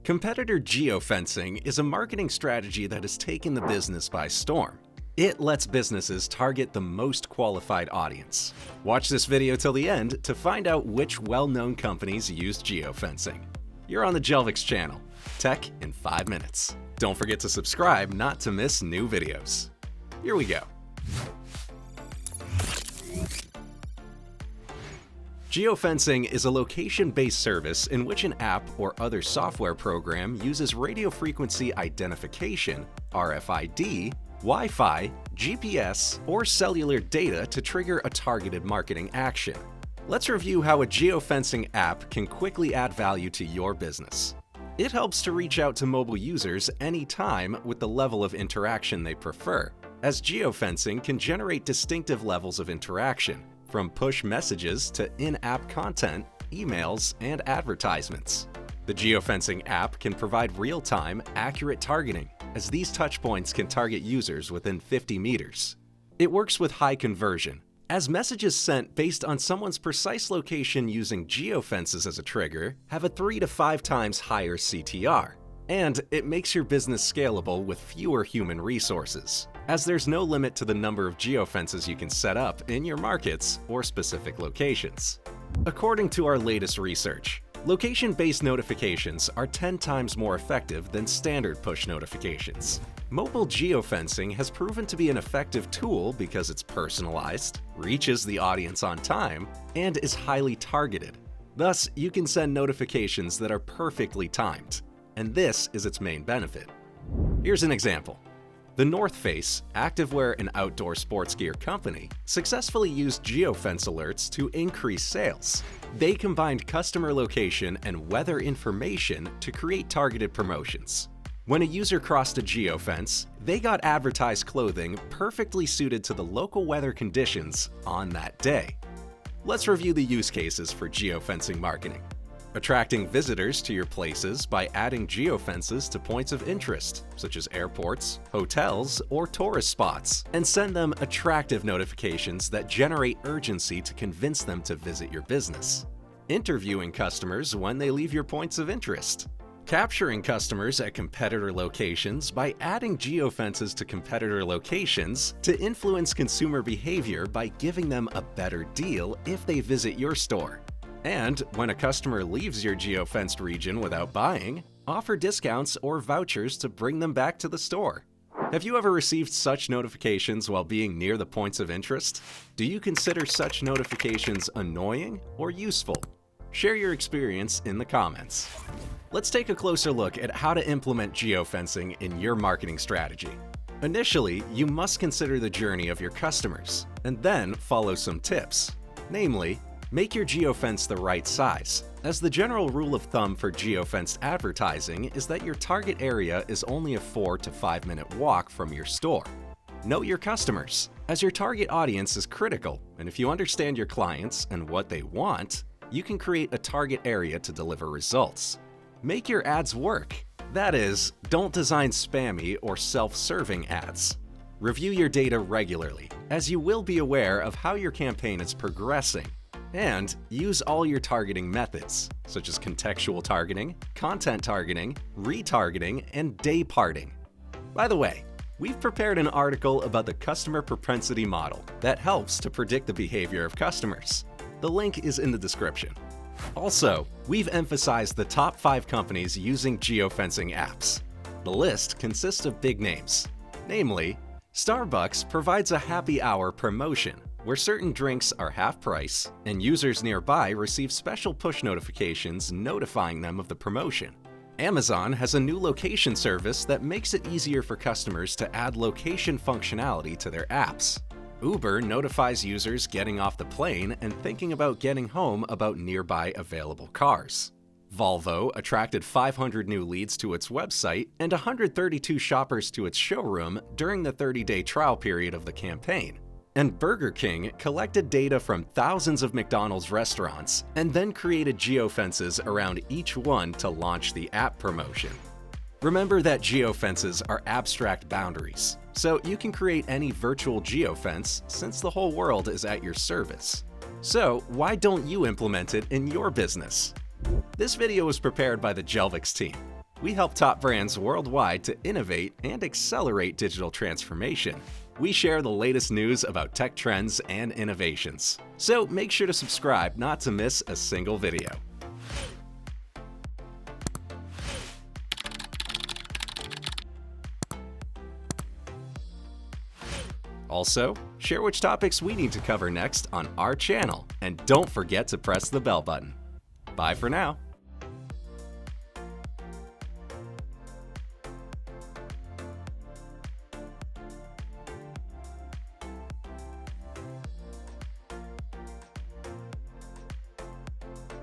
Competitor geofencing is a marketing strategy that has taken the business by storm. It lets businesses target the most qualified audience. Watch this video till the end to find out which well-known companies use geofencing. You're on the Jelvix channel. Tech in 5 minutes. Don't forget to subscribe not to miss new videos. Here we go. Geofencing is a location-based service in which an app or other software program uses radio frequency identification, RFID, Wi-Fi, GPS, or cellular data to trigger a targeted marketing action. Let's review how a geofencing app can quickly add value to your business. It helps to reach out to mobile users anytime with the level of interaction they prefer, as geofencing can generate distinctive levels of interaction, from push messages to in-app content, emails, and advertisements. The geofencing app can provide real-time, accurate targeting, as these touchpoints can target users within 50 meters. It works with high conversion, as messages sent based on someone's precise location using geofences as a trigger have a 3 to 5 times higher CTR. And it makes your business scalable with fewer human resources, as there's no limit to the number of geofences you can set up in your markets or specific locations. According to our latest research, location-based notifications are 10 times more effective than standard push notifications. Mobile geofencing has proven to be an effective tool because it's personalized, reaches the audience on time, and is highly targeted. Thus, you can send notifications that are perfectly timed, and this is its main benefit. Here's an example. The North Face, activewear and outdoor sports gear company, successfully used geofence alerts to increase sales. They combined customer location and weather information to create targeted promotions. When a user crossed a geofence, they got advertised clothing perfectly suited to the local weather conditions on that day. Let's review the use cases for geofencing marketing. Attracting visitors to your places by adding geofences to points of interest, such as airports, hotels, or tourist spots, and send them attractive notifications that generate urgency to convince them to visit your business. Interviewing customers when they leave your points of interest. Capturing customers at competitor locations by adding geofences to competitor locations to influence consumer behavior by giving them a better deal if they visit your store. And when a customer leaves your geofenced region without buying, offer discounts or vouchers to bring them back to the store. Have you ever received such notifications while being near the points of interest? Do you consider such notifications annoying or useful? Share your experience in the comments. Let's take a closer look at how to implement geofencing in your marketing strategy. Initially, you must consider the journey of your customers, and then follow some tips. Namely, make your geofence the right size, as the general rule of thumb for geofenced advertising is that your target area is only a 4 to 5 minute walk from your store. Know your customers, as your target audience is critical, and if you understand your clients and what they want, you can create a target area to deliver results. Make your ads work. That is, don't design spammy or self-serving ads. Review your data regularly, as you will be aware of how your campaign is progressing. And use all your targeting methods, such as contextual targeting, content targeting, retargeting, and day parting. By the way, we've prepared an article about the customer propensity model that helps to predict the behavior of customers. The link is in the description. Also, we've emphasized the top 5 companies using geofencing apps. The list consists of big names. Namely, Starbucks provides a happy hour promotion where certain drinks are half price and users nearby receive special push notifications notifying them of the promotion. Amazon has a new location service that makes it easier for customers to add location functionality to their apps. Uber notifies users getting off the plane and thinking about getting home about nearby available cars. Volvo attracted 500 new leads to its website and 132 shoppers to its showroom during the 30-day trial period of the campaign. And Burger King collected data from thousands of McDonald's restaurants and then created geofences around each one to launch the app promotion. Remember that geofences are abstract boundaries, so you can create any virtual geofence since the whole world is at your service. So why don't you implement it in your business? This video was prepared by the Jelvix team. We help top brands worldwide to innovate and accelerate digital transformation. We share the latest news about tech trends and innovations. So make sure to subscribe not to miss a single video. Also, share which topics we need to cover next on our channel, and don't forget to press the bell button. Bye for now.